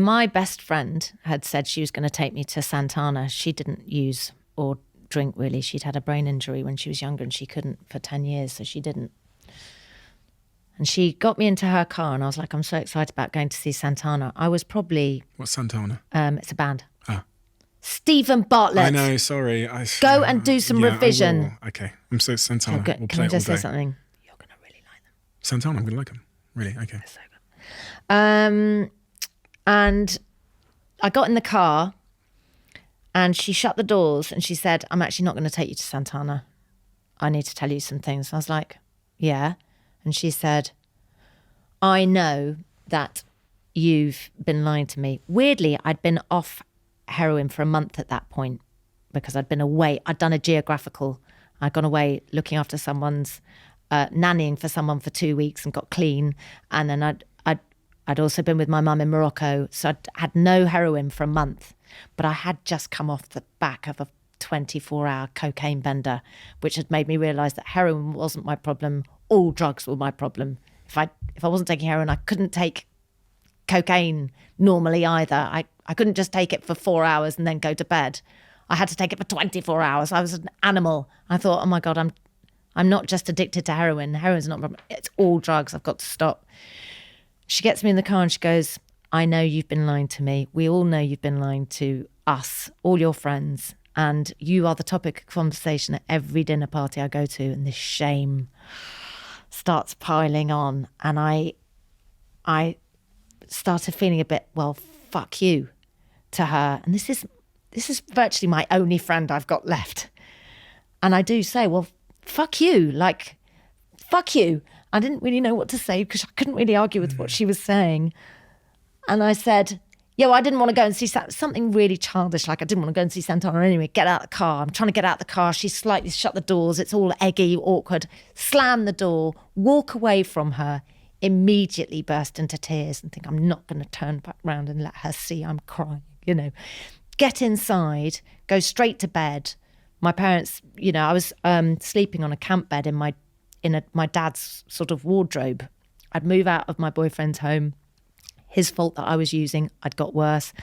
my best friend had said she was going to take me to Santana. She didn't use or drink really. She'd had a brain injury when she was younger and she couldn't for 10 years, so she didn't. And she got me into her car and I was like, I'm so excited about going to see Santana. I was probably... What's Santana? It's a band. Ah. Stephen Bartlett. I know, sorry. Go and do some revision. Okay, I'm so Santana. We'll can I just say something? You're going to really like them. Santana, I'm going to like them. Really? Okay. So good. And I got in the car and she shut the doors and she said, I'm actually not going to take you to Santana. I need to tell you some things. I was like, yeah. And she said, I know that you've been lying to me. Weirdly, I'd been off heroin for a month at that point because I'd been away. I'd done a geographical. I'd gone away looking after someone's, nannying for someone for 2 weeks and got clean. And then I'd also been with my mum in Morocco. So I'd had no heroin for a month. But I had just come off the back of a 24-hour cocaine bender, which had made me realise that heroin wasn't my problem. All drugs were my problem. If I wasn't taking heroin, I couldn't take cocaine normally either. I couldn't just take it for 4 hours and then go to bed. I had to take it for 24 hours. I was an animal. I thought, oh my God, I'm not just addicted to heroin. Heroin's not a problem. It's all drugs. I've got to stop. She gets me in the car and she goes, I know you've been lying to me. We all know you've been lying to us, all your friends. And you are the topic of conversation at every dinner party I go to. And this shame starts piling on. And I started feeling a bit, well, fuck you to her. And this is virtually my only friend I've got left. And I do say, well, fuck you. Like, fuck you. I didn't really know what to say because I couldn't really argue with what she was saying. And I said, yeah, well, I didn't want to go and see something really childish. Like I didn't want to go and see Santana anyway. Get out of the car. I'm trying to get out of the car. She slightly shut the doors. It's all eggy, awkward. Slam the door, walk away from her, immediately burst into tears and think I'm not going to turn back round and let her see I'm crying, Get inside, go straight to bed. My parents, I was sleeping on a camp bed in my dad's sort of wardrobe. I'd move out of my boyfriend's home. His fault that I was using, I'd got worse.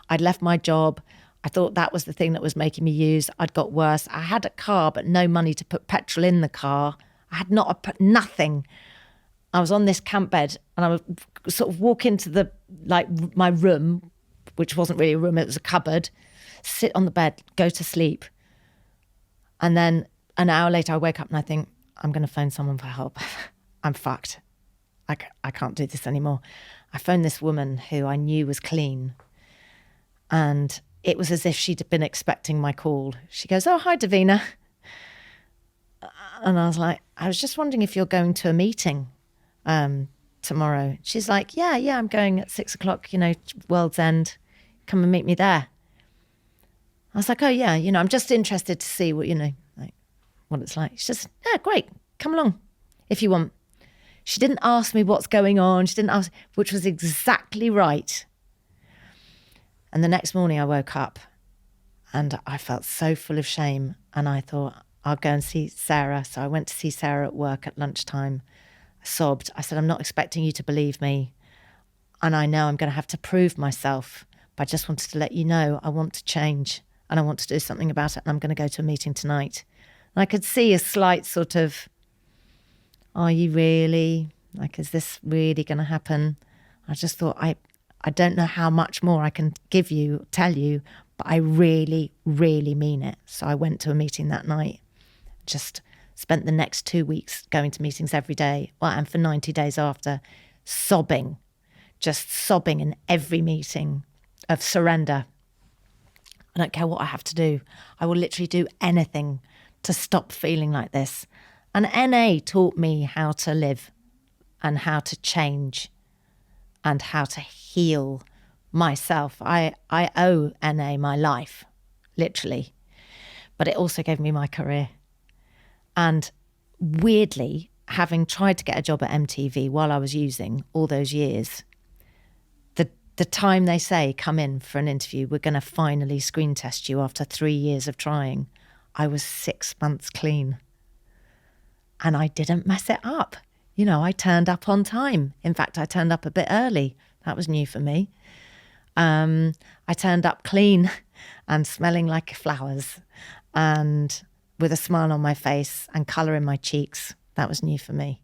I'd left my job. I thought that was the thing that was making me use. I'd got worse. I had a car, but no money to put petrol in the car. I had nothing. I was on this camp bed and I would sort of walk into my room, which wasn't really a room, it was a cupboard, sit on the bed, go to sleep. And then an hour later I wake up and I think, I'm going to phone someone for help. I'm fucked. I can't do this anymore. I phoned this woman who I knew was clean. And it was as if she'd been expecting my call. She goes, oh, hi, Davina. And I was like, I was just wondering if you're going to a meeting tomorrow. She's like, yeah, I'm going at 6:00, World's End. Come and meet me there. I was like, oh, yeah, I'm just interested to see what, what it's like. She says, yeah, great. Come along if you want. She didn't ask me what's going on. She didn't ask, which was exactly right. And the next morning I woke up and I felt so full of shame. And I thought, I'll go and see Sarah. So I went to see Sarah at work at lunchtime. I sobbed. I said, I'm not expecting you to believe me. And I know I'm going to have to prove myself. But I just wanted to let you know I want to change and I want to do something about it. And I'm going to go to a meeting tonight. And I could see a slight sort of, are you really? Like, is this really going to happen? I just thought, I don't know how much more I can tell you, but I really, really mean it. So I went to a meeting that night, just spent the next 2 weeks going to meetings every day. Well, and for 90 days after, just sobbing in every meeting of surrender. I don't care what I have to do. I will literally do anything to stop feeling like this. And NA taught me how to live and how to change and how to heal myself. I owe NA my life, literally. But it also gave me my career. And weirdly, having tried to get a job at MTV while I was using all those years, the time they say, come in for an interview, we're going to finally screen test you after 3 years of trying, I was 6 months clean. And I didn't mess it up. I turned up on time. In fact, I turned up a bit early. That was new for me. I turned up clean and smelling like flowers and with a smile on my face and colour in my cheeks. That was new for me.